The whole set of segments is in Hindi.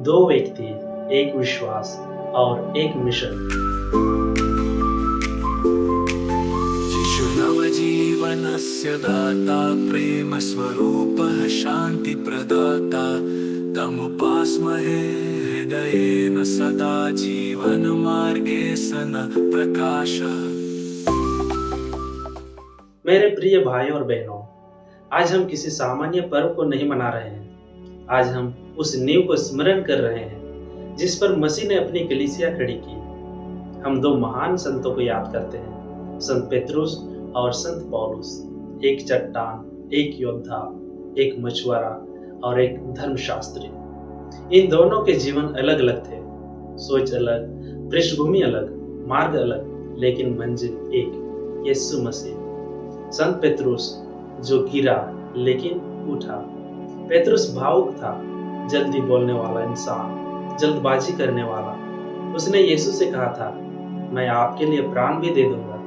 दो व्यक्ति, एक विश्वास और एक मिशन। शिशुनवजीवनस्य दाता प्रेमस्वरूपः शान्तिप्रदाता तमुपास्महे हृदयेन सदा जीवनमार्गे सनः प्रकाशः। मेरे प्रिय भाइयों और बहनों, आज हम किसी सामान्य पर्व को नहीं मना रहे हैं। आज हम उस नींव को स्मरण कर रहे हैं जिस पर मसीह ने अपनी कलीसिया खड़ी की। हम दो महान संतों को याद करते हैं, संत पेत्रुस और संत पौलुस। एक चट्टान, एक योद्धा, एक मछुआरा और एक धर्मशास्त्री। इन दोनों के जीवन अलग अलग थे, सोच अलग, पृष्ठभूमि अलग, मार्ग अलग, लेकिन मंजिल एक, यीशु मसीह। संत पेत्रुस जो गिरा लेकिन उठा। पेत्रुस भावुक था, जल्दी बोलने वाला इंसान, जल्दबाजी करने वाला। उसने यीशु से कहा था, मैं आपके लिए प्राण भी दे दूंगा,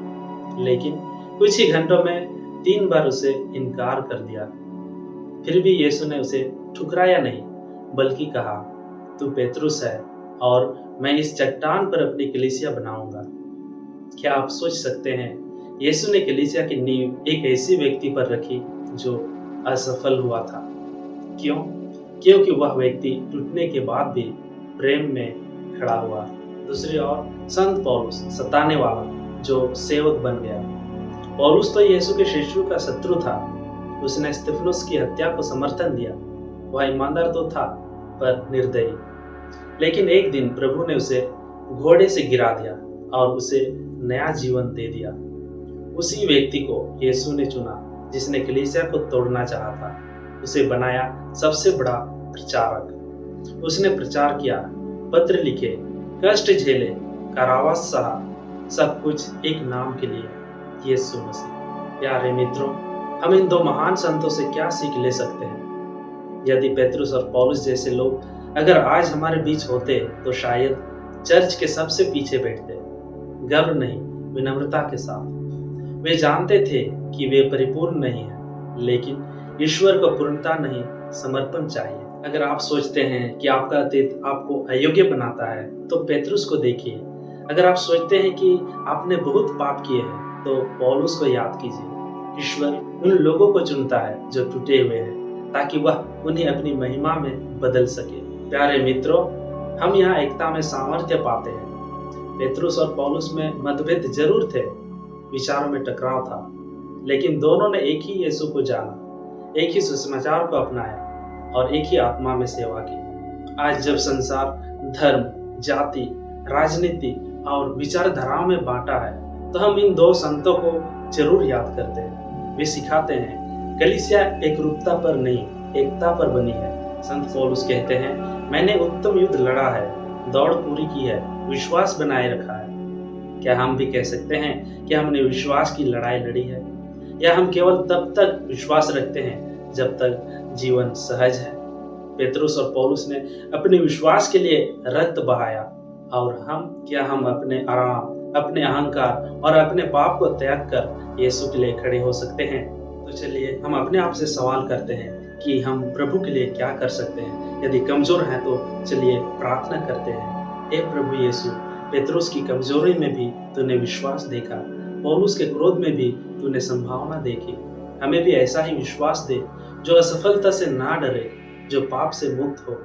लेकिन कुछ ही घंटों में 3 बार उसे इनकार कर दिया। फिर भी यीशु ने उसे ठुकराया नहीं, बल्कि कहा, तू पेत्रुस है और मैं इस चट्टान पर अपनी कलीसिया बनाऊंगा। क्या आप सोच सकते हैं, यीशु ने कलीसिया की नींव एक ऐसी व्यक्ति पर रखी जो असफल हुआ था। क्यों? क्योंकि वह व्यक्ति टूटने के बाद भी प्रेम में खड़ा हुआ। दूसरी ओर संत पौलुस सताने वाला जो सेवक बन गया। पौलुस तो यीशु के शिष्यों का शत्रु था। उसने स्तिफनुस की हत्या को समर्थन दिया। वह ईमानदार तो था, पर निर्दयी। लेकिन एक दिन प्रभु ने उसे घोड़े से गिरा दिया और उसे नया जीवन दे दिया। उसी व्यक्ति को यीशु ने चुना जिसने कलीसिया को तोड़ना चाहा था। उसे बनाया सबसे बड़ा प्रचारक। उसने प्रचार किया, पत्र लिखे, कष्ट झेले, कारावास सहा, सब कुछ एक नाम के लिए, यीशु मसीह। प्यारे मित्रों, हम इन दो महान संतों से क्या सीख ले सकते हैं? यदि पेत्रुस और पौलुस जैसे लोग अगर आज हमारे बीच होते तो शायद चर्च के सबसे पीछे बैठते, गर्व नहीं, विनम्रता के साथ। वे जानते थे कि वे परिपूर्ण नहीं हैं, लेकिन ईश्वर को पूर्णता नहीं, समर्पण चाहिए। अगर आप सोचते हैं कि आपका अतीत आपको अयोग्य बनाता है, तो पेत्रुस को देखिए। अगर आप सोचते हैं कि आपने बहुत पाप किए हैं, तो पौलुस को याद कीजिए। ईश्वर उन लोगों को चुनता है जो टूटे हुए हैं, ताकि वह उन्हें अपनी महिमा में बदल सके। प्यारे मित्रों, हम यहाँ एकता में सामर्थ्य पाते हैं। पेत्रुस और पौलुस में मतभेद जरूर थे, विचारों में टकराव था, लेकिन दोनों ने एक ही यीशु को जाना, एक ही सुसमाचार को अपनाया और एक ही आत्मा में सेवा की। आज जब संसार धर्म, जाति, राजनीति और विचारधाराओं में बांटा है, तो हम इन दो संतों को जरूर याद करते हैं। वे सिखाते हैं कलीसिया एकरूपता पर नहीं, एकता पर बनी है। संत पौलुस कहते हैं, मैंने उत्तम युद्ध लड़ा है, दौड़ पूरी की है, विश्वास बनाए रखा है। क्या हम भी कह सकते हैं कि हमने विश्वास की लड़ाई लड़ी है? या हम केवल तब तक विश्वास रखते हैं जब तक जीवन सहज है? पेत्रुस और पौलुस ने अपने विश्वास के लिए रक्त बहाया, और हम अपने आराम, अपने अहंकार और अपने पाप को त्याग कर यीशु के लिए खड़े हो सकते हैं? तो चलिए हम अपने आप से सवाल करते हैं कि हम प्रभु के लिए क्या कर सकते हैं। यदि कमजोर हैं तो चलिए प्रार्थना करते हैं। हे प्रभु यीशु, पेत्रुस की कमजोरी में भी तूने विश्वास देखा, पौलुस के क्रोध में भी तूने संभावना देखी। हमें भी ऐसा ही विश्वास दे, जो असफलता से ना डरे, जो पाप से मुक्त हो,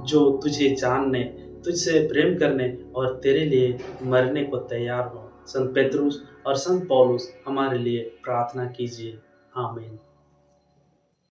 जो तुझे जानने, तुझसे प्रेम करने और तेरे लिए मरने को तैयार हो। संत पेत्रुस और संत पौलुस हमारे लिए प्रार्थना कीजिए। आमीन।